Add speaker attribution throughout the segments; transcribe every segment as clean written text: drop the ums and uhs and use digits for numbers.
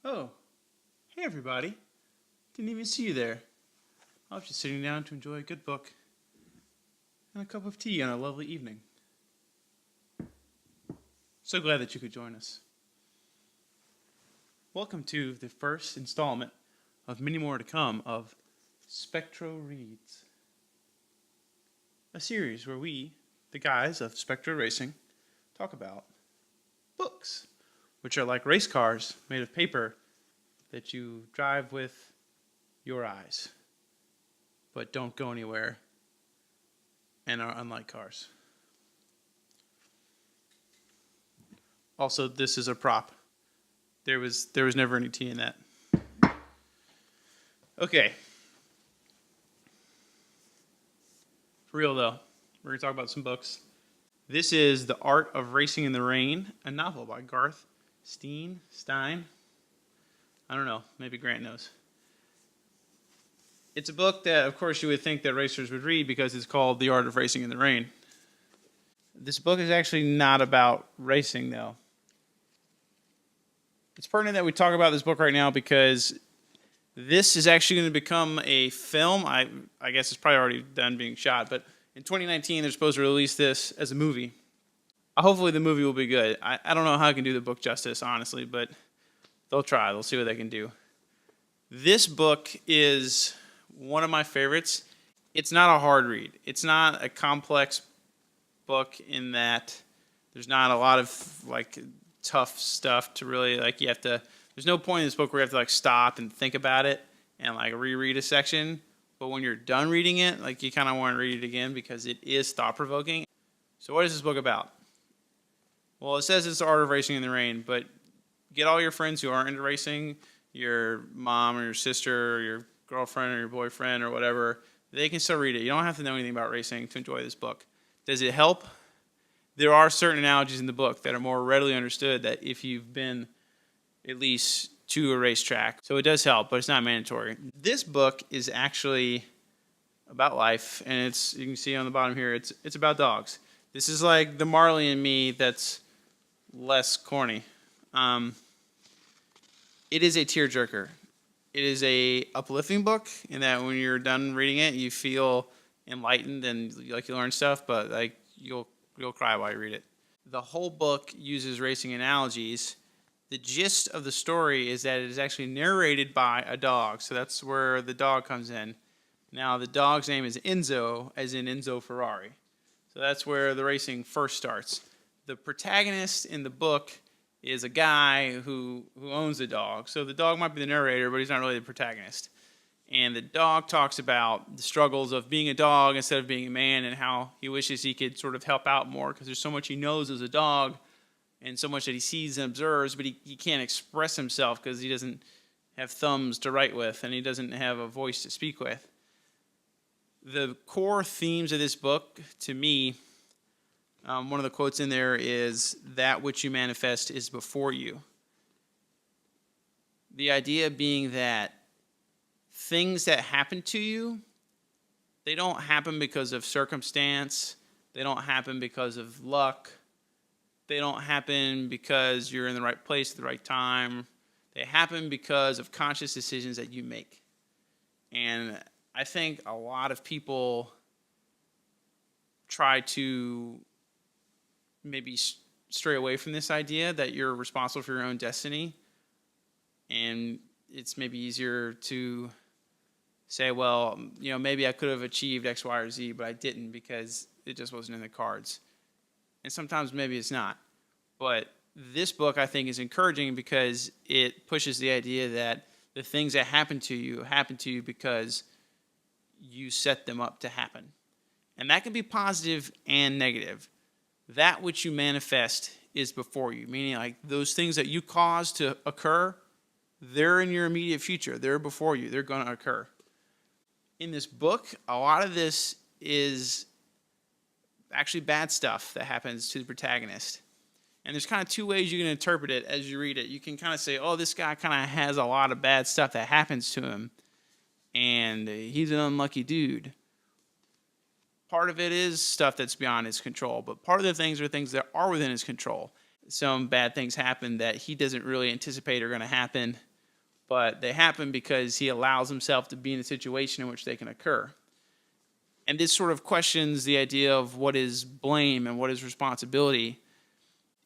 Speaker 1: Oh, hey everybody. Didn't even see you there. I was just sitting down to enjoy a good book and a cup of tea on a lovely evening. So glad that you could join us. Welcome to the first installment of many more to come of Spectro Reads, a series where we, the guys of Spectro Racing, talk about books, which are like race cars made of paper that you drive with your eyes, but don't go anywhere and are unlike cars. Also, this is a prop. There was never any tea in that. Okay. For real though, we're gonna talk about some books. This is The Art of Racing in the Rain, a novel by Garth Stein. I don't know, maybe Grant knows. It's a book that, of course, you would think that racers would read because it's called The Art of Racing in the Rain. This book is actually not about racing, though. It's pertinent that we talk about this book right now because this is actually going to become a film. I guess it's probably already done being shot, but in 2019, they're supposed to release this as a movie. Hopefully the movie will be good. I don't know how I can do the book justice, honestly, but they'll try. They'll see what they can do. This book is one of my favorites. It's not a hard read. It's not a complex book in that there's not a lot of tough stuff to really there's no point in this book where you have to stop and think about it and reread a section. But when you're done reading it, you kind of want to read it again because it is thought-provoking. So what is this book about? Well, it says it's the art of racing in the rain, but get all your friends who aren't into racing, your mom or your sister or your girlfriend or your boyfriend or whatever, they can still read it. You don't have to know anything about racing to enjoy this book. Does it help? There are certain analogies in the book that are more readily understood that if you've been at least to a racetrack. So it does help, but it's not mandatory. This book is actually about life, and you can see on the bottom here, it's about dogs. This is like the Marley and Me that's less corny. It is a tearjerker. It is a uplifting book in that when you're done reading it, you feel enlightened and you learn stuff, but you'll cry while you read it. The whole book uses racing analogies. The gist of the story is that it is actually narrated by a dog, so that's where the dog comes in. Now, the dog's name is Enzo, as in Enzo Ferrari. So that's where the racing first starts. The protagonist in the book is a guy who owns the dog. So the dog might be the narrator, but he's not really the protagonist. And the dog talks about the struggles of being a dog instead of being a man and how he wishes he could sort of help out more because there's so much he knows as a dog and so much that he sees and observes, but he can't express himself because he doesn't have thumbs to write with and he doesn't have a voice to speak with. The core themes of this book, to me, one of the quotes in there is, "That which you manifest is before you." The idea being that things that happen to you, they don't happen because of circumstance. They don't happen because of luck. They don't happen because you're in the right place at the right time. They happen because of conscious decisions that you make. And I think a lot of people try to maybe stray away from this idea that you're responsible for your own destiny. And it's maybe easier to say, well, maybe I could have achieved X, Y, or Z, but I didn't because it just wasn't in the cards. And sometimes maybe it's not. But this book, I think, is encouraging because it pushes the idea that the things that happen to you because you set them up to happen. And that can be positive and negative. That which you manifest is before you, meaning those things that you cause to occur, they're in your immediate future. They're before you. They're going to occur. In this book, a lot of this is actually bad stuff that happens to the protagonist. And there's kind of two ways you can interpret it as you read it. You can kind of say, oh, this guy kind of has a lot of bad stuff that happens to him, and he's an unlucky dude. Part of it is stuff that's beyond his control, but part of the things are things that are within his control. Some bad things happen that he doesn't really anticipate are going to happen, but they happen because he allows himself to be in a situation in which they can occur. And this sort of questions the idea of what is blame and what is responsibility.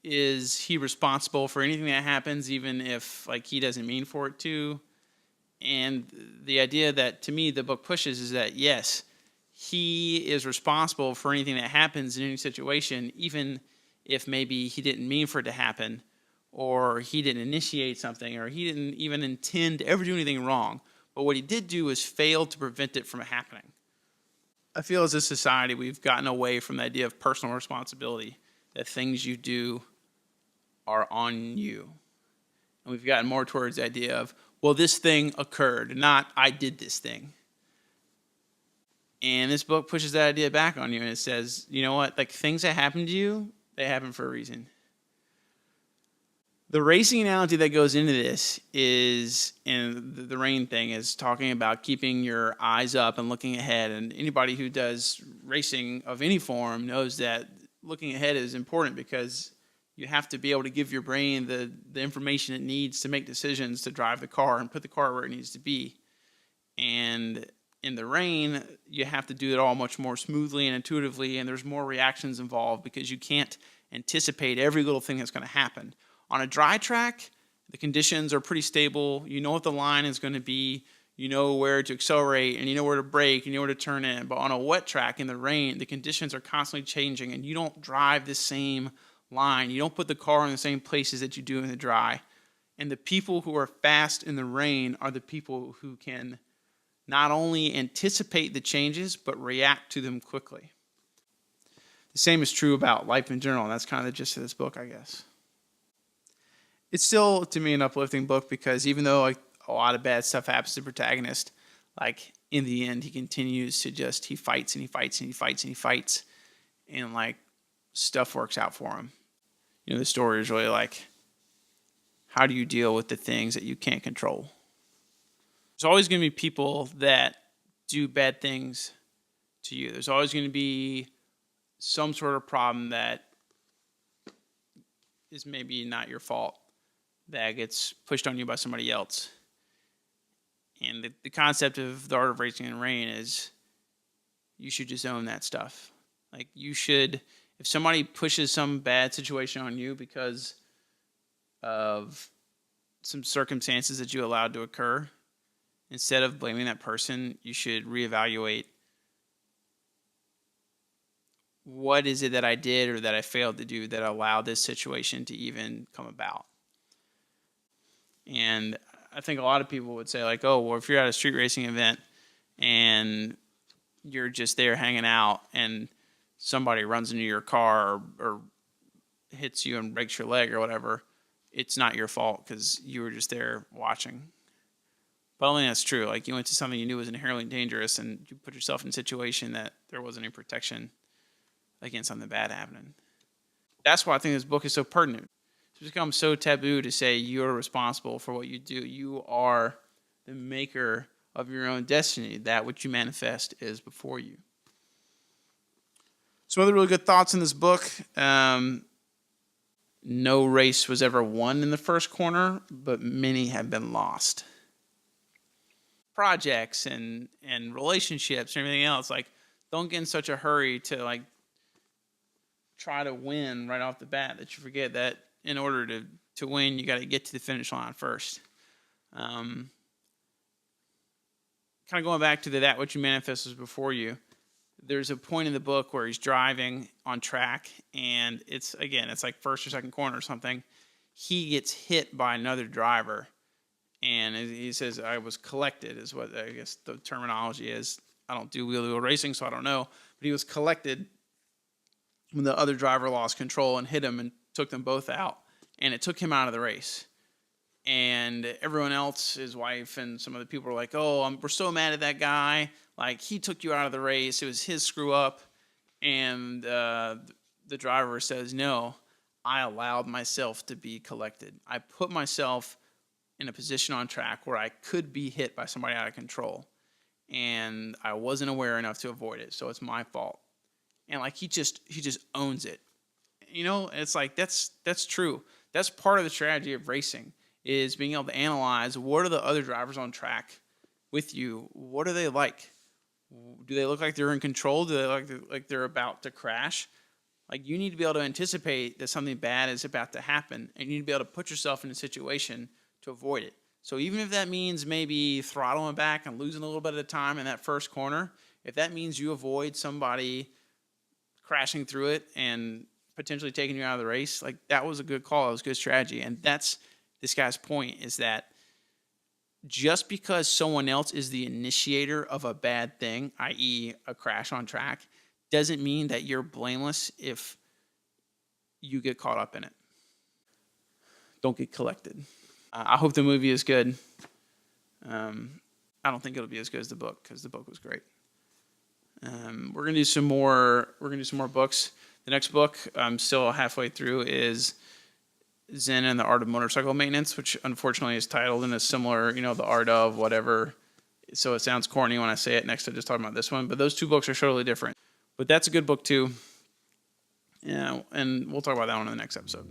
Speaker 1: Is he responsible for anything that happens, even if like he doesn't mean for it to? And the idea that, to me, the book pushes is that, yes, he is responsible for anything that happens in any situation, even if maybe he didn't mean for it to happen, or he didn't initiate something, or he didn't even intend to ever do anything wrong. But what he did do is fail to prevent it from happening. I feel as a society we've gotten away from the idea of personal responsibility, that things you do are on you. And we've gotten more towards the idea of, well, this thing occurred, not I did this thing. And this book pushes that idea back on you, and it says, you know what, like things that happen to you, they happen for a reason. The racing analogy that goes into this is, and the rain thing is talking about keeping your eyes up and looking ahead. And anybody who does racing of any form knows that looking ahead is important, because you have to be able to give your brain the information it needs to make decisions to drive the car and put the car where it needs to be. And in the rain, you have to do it all much more smoothly and intuitively, and there's more reactions involved because you can't anticipate every little thing that's going to happen. On a dry track, the conditions are pretty stable. You know what the line is going to be. You know where to accelerate, and you know where to brake, and you know where to turn in. But on a wet track in the rain, the conditions are constantly changing, and you don't drive the same line. You don't put the car in the same places that you do in the dry. And the people who are fast in the rain are the people who can not only anticipate the changes, but react to them quickly. The same is true about life in general, and that's kind of the gist of this book, I guess. It's still, to me, an uplifting book, because even though like a lot of bad stuff happens to the protagonist, like in the end, he continues to he fights and he fights and he fights and he fights, and like stuff works out for him. You know, the story is really like, how do you deal with the things that you can't control? There's always going to be people that do bad things to you. There's always going to be some sort of problem that is maybe not your fault, that gets pushed on you by somebody else. And the concept of the art of racing in rain is you should just own that stuff. Like you should, if somebody pushes some bad situation on you because of some circumstances that you allowed to occur, instead of blaming that person, you should reevaluate, what is it that I did or that I failed to do that allowed this situation to even come about? And I think a lot of people would say like, oh, well, if you're at a street racing event and you're just there hanging out and somebody runs into your car or hits you and breaks your leg or whatever, it's not your fault because you were just there watching. But I don't think that's true. Like you went to something you knew was inherently dangerous and you put yourself in a situation that there wasn't any protection against something bad happening. That's why I think this book is so pertinent. It's become so taboo to say you're responsible for what you do. You are the maker of your own destiny. That which you manifest is before you. Some other really good thoughts in this book. No race was ever won in the first corner, but many have been lost. Projects and relationships and everything else, like, don't get in such a hurry to like try to win right off the bat that you forget that in order to win, you got to get to the finish line first. Kind of going back to that which you manifest is before you. There's a point in the book where he's driving on track, and it's like first or second corner or something. He gets hit by another driver, and he says, I was collected, is what I guess the terminology is. I don't do wheel-to-wheel racing, so I don't know. But he was collected when the other driver lost control and hit him and took them both out. And it took him out of the race. And everyone else, his wife and some other people were like, oh, we're so mad at that guy. Like, he took you out of the race. It was his screw up. And the driver says, no, I allowed myself to be collected. I put myself in a position on track where I could be hit by somebody out of control. And I wasn't aware enough to avoid it. So it's my fault. And like, he just owns it. You know, it's like, that's true. That's part of the strategy of racing, is being able to analyze what are the other drivers on track with you. What are they like? Do they look like they're in control? Do they look like they're about to crash? Like, you need to be able to anticipate that something bad is about to happen, and you need to be able to put yourself in a situation to avoid it. So even if that means maybe throttling back and losing a little bit of time in that first corner, if that means you avoid somebody crashing through it and potentially taking you out of the race, like, that was a good call. That was a good strategy. And that's this guy's point, is that just because someone else is the initiator of a bad thing, i.e. a crash on track, doesn't mean that you're blameless if you get caught up in it. Don't get collected. I hope the movie is good. I don't think it'll be as good as the book, because the book was great. We're gonna do some more. We're gonna do some more books. The next book I'm still halfway through is Zen and the Art of Motorcycle Maintenance, which unfortunately is titled in a similar, the art of whatever. So it sounds corny when I say it next to just talking about this one. But those two books are totally different. But that's a good book too. Yeah, and we'll talk about that one in the next episode.